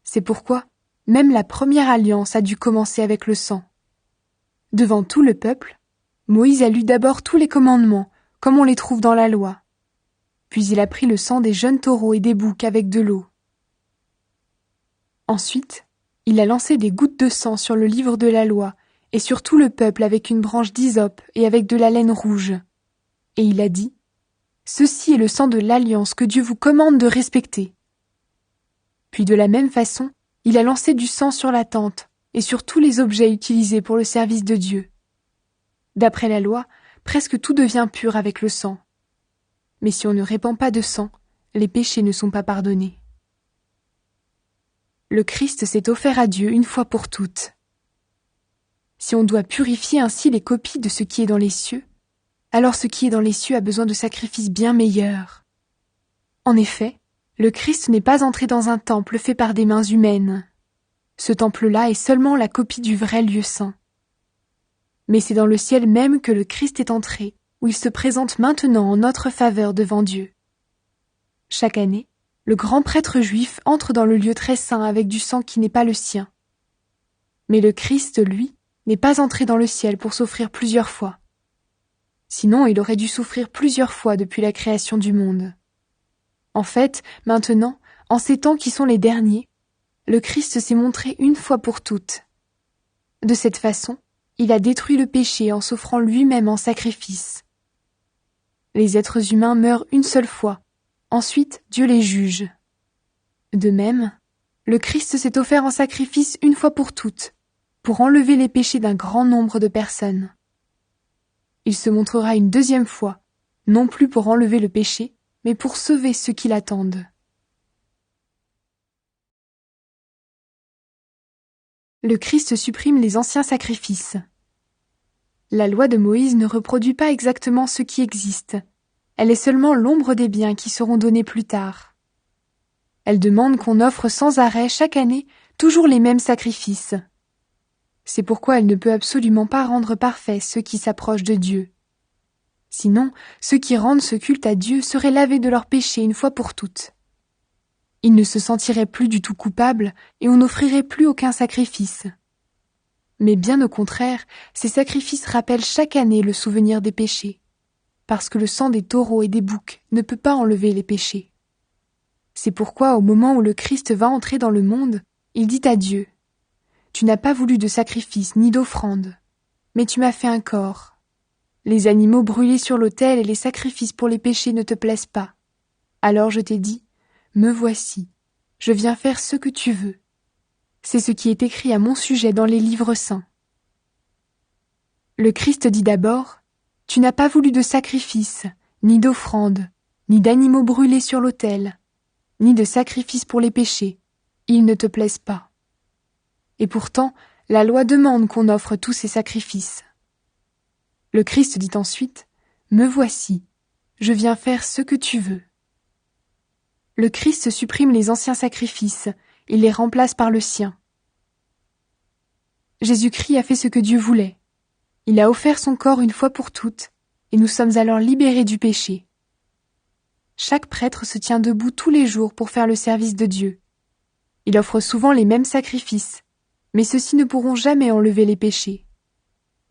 C'est pourquoi même la première alliance a dû commencer avec le sang. Devant tout le peuple, Moïse a lu d'abord tous les commandements, comme on les trouve dans la loi. Puis il a pris le sang des jeunes taureaux et des boucs avec de l'eau. Ensuite, il a lancé des gouttes de sang sur le livre de la loi et sur tout le peuple avec une branche d'hysope et avec de la laine rouge. Et il a dit : « Ceci est le sang de l'alliance que Dieu vous commande de respecter. » Puis de la même façon, il a lancé du sang sur la tente et sur tous les objets utilisés pour le service de Dieu. D'après la loi, presque tout devient pur avec le sang. Mais si on ne répand pas de sang, les péchés ne sont pas pardonnés. Le Christ s'est offert à Dieu une fois pour toutes. Si on doit purifier ainsi les copies de ce qui est dans les cieux, alors ce qui est dans les cieux a besoin de sacrifices bien meilleurs. En effet, le Christ n'est pas entré dans un temple fait par des mains humaines. Ce temple-là est seulement la copie du vrai lieu saint. Mais c'est dans le ciel même que le Christ est entré, où il se présente maintenant en notre faveur devant Dieu. Chaque année, le grand prêtre juif entre dans le lieu très saint avec du sang qui n'est pas le sien. Mais le Christ, lui, n'est pas entré dans le ciel pour s'offrir plusieurs fois. Sinon, il aurait dû souffrir plusieurs fois depuis la création du monde. En fait, maintenant, en ces temps qui sont les derniers, le Christ s'est montré une fois pour toutes. De cette façon, il a détruit le péché en s'offrant lui-même en sacrifice. Les êtres humains meurent une seule fois, ensuite Dieu les juge. De même, le Christ s'est offert en sacrifice une fois pour toutes, pour enlever les péchés d'un grand nombre de personnes. Il se montrera une deuxième fois, non plus pour enlever le péché, mais pour sauver ceux qui l'attendent. Le Christ supprime les anciens sacrifices. La loi de Moïse ne reproduit pas exactement ce qui existe. Elle est seulement l'ombre des biens qui seront donnés plus tard. Elle demande qu'on offre sans arrêt chaque année toujours les mêmes sacrifices. C'est pourquoi elle ne peut absolument pas rendre parfaits ceux qui s'approchent de Dieu. Sinon, ceux qui rendent ce culte à Dieu seraient lavés de leurs péchés une fois pour toutes. Ils ne se sentiraient plus du tout coupables et on n'offrirait plus aucun sacrifice. Mais bien au contraire, ces sacrifices rappellent chaque année le souvenir des péchés, parce que le sang des taureaux et des boucs ne peut pas enlever les péchés. C'est pourquoi au moment où le Christ va entrer dans le monde, il dit à Dieu : « Tu n'as pas voulu de sacrifice ni d'offrande, mais tu m'as fait un corps. Les animaux brûlés sur l'autel et les sacrifices pour les péchés ne te plaisent pas. Alors je t'ai dit : me voici, je viens faire ce que tu veux. C'est ce qui est écrit à mon sujet dans les livres saints. » Le Christ dit d'abord : « Tu n'as pas voulu de sacrifice, ni d'offrande, ni d'animaux brûlés sur l'autel, ni de sacrifice pour les péchés. Ils ne te plaisent pas. » Et pourtant, la loi demande qu'on offre tous ces sacrifices. Le Christ dit ensuite : « Me voici, je viens faire ce que tu veux. » Le Christ supprime les anciens sacrifices, il les remplace par le sien. Jésus-Christ a fait ce que Dieu voulait. Il a offert son corps une fois pour toutes, et nous sommes alors libérés du péché. Chaque prêtre se tient debout tous les jours pour faire le service de Dieu. Il offre souvent les mêmes sacrifices, mais ceux-ci ne pourront jamais enlever les péchés.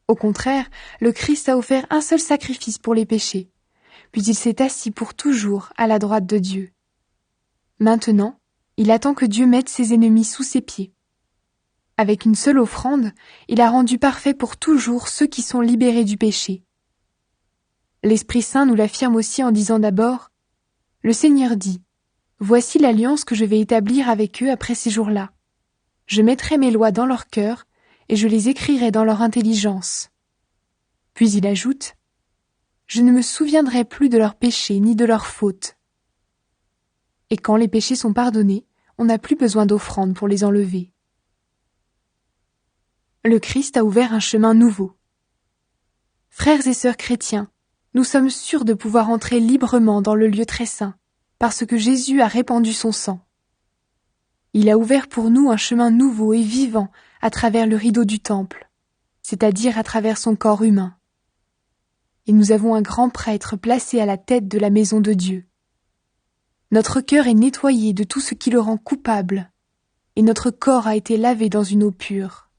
Au contraire, le Christ a offert un seul sacrifice pour les péchés, puis il s'est assis pour toujours à la droite de Dieu. Maintenant, il attend que Dieu mette ses ennemis sous ses pieds. Avec une seule offrande, il a rendu parfait pour toujours ceux qui sont libérés du péché. L'Esprit Saint nous l'affirme aussi en disant d'abord : « Le Seigneur dit : Voici l'alliance que je vais établir avec eux après ces jours-là. Je mettrai mes lois dans leur cœur et je les écrirai dans leur intelligence. » Puis il ajoute : « Je ne me souviendrai plus de leurs péchés ni de leurs fautes. » Et quand les péchés sont pardonnés, on n'a plus besoin d'offrandes pour les enlever. Le Christ a ouvert un chemin nouveau. Frères et sœurs chrétiens, nous sommes sûrs de pouvoir entrer librement dans le lieu très saint, parce que Jésus a répandu son sang. Il a ouvert pour nous un chemin nouveau et vivant à travers le rideau du temple, c'est-à-dire à travers son corps humain. Et nous avons un grand prêtre placé à la tête de la maison de Dieu. Notre cœur est nettoyé de tout ce qui le rend coupable. et notre corps a été lavé dans une eau pure.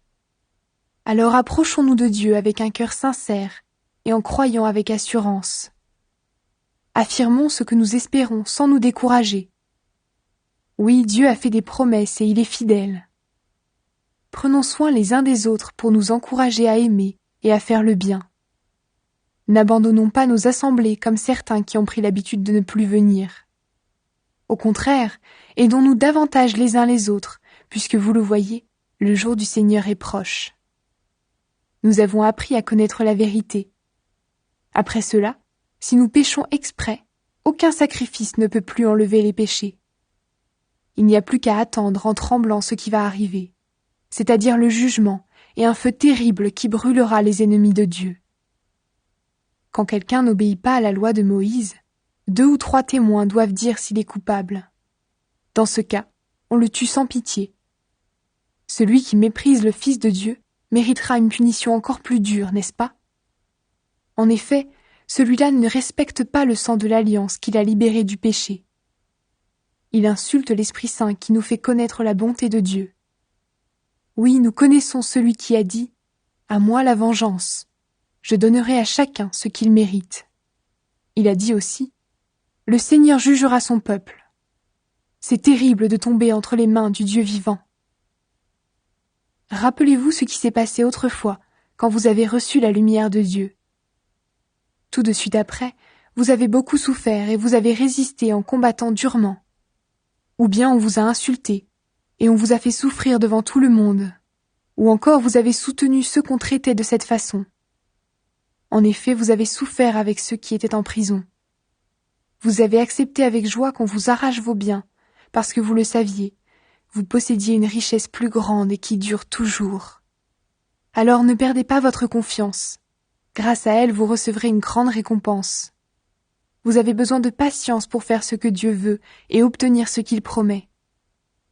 Alors approchons-nous de Dieu avec un cœur sincère et en croyant avec assurance. Affirmons ce que nous espérons sans nous décourager. Oui, Dieu a fait des promesses et il est fidèle. Prenons soin les uns des autres pour nous encourager à aimer et à faire le bien. N'abandonnons pas nos assemblées comme certains qui ont pris l'habitude de ne plus venir. Au contraire, aidons-nous davantage les uns les autres, puisque vous le voyez, le jour du Seigneur est proche. Nous avons appris à connaître la vérité. Après cela, si nous péchons exprès, aucun sacrifice ne peut plus enlever les péchés. Il n'y a plus qu'à attendre en tremblant ce qui va arriver, c'est-à-dire le jugement et un feu terrible qui brûlera les ennemis de Dieu. Quand quelqu'un n'obéit pas à la loi de Moïse, 2 ou 3 témoins doivent dire s'il est coupable. Dans ce cas, on le tue sans pitié. Celui qui méprise le Fils de Dieu méritera une punition encore plus dure, n'est-ce pas? En effet, celui-là ne respecte pas le sang de l'alliance qu'il a libéré du péché. Il insulte l'Esprit Saint qui nous fait connaître la bonté de Dieu. Oui, nous connaissons celui qui a dit « À moi la vengeance, je donnerai à chacun ce qu'il mérite ». Il a dit aussi « Le Seigneur jugera son peuple ». C'est terrible de tomber entre les mains du Dieu vivant. Rappelez-vous ce qui s'est passé autrefois, quand vous avez reçu la lumière de Dieu. Tout de suite après, vous avez beaucoup souffert et vous avez résisté en combattant durement. Ou bien on vous a insulté, et on vous a fait souffrir devant tout le monde. Ou encore vous avez soutenu ceux qu'on traitait de cette façon. En effet, vous avez souffert avec ceux qui étaient en prison. Vous avez accepté avec joie qu'on vous arrache vos biens, parce que vous le saviez, vous possédiez une richesse plus grande et qui dure toujours. Alors ne perdez pas votre confiance. Grâce à elle, vous recevrez une grande récompense. Vous avez besoin de patience pour faire ce que Dieu veut et obtenir ce qu'il promet.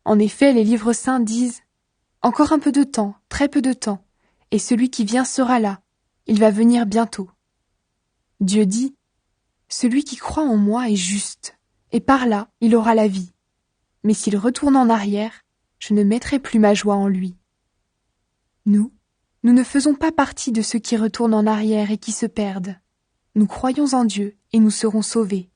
En effet, les livres saints disent « Encore un peu de temps, très peu de temps, et celui qui vient sera là, il va venir bientôt. » Dieu dit « Celui qui croit en moi est juste, et par là il aura la vie. Mais s'il retourne en arrière, je ne mettrai plus ma joie en lui. » Nous ne faisons pas partie de ceux qui retournent en arrière et qui se perdent. Nous croyons en Dieu et nous serons sauvés.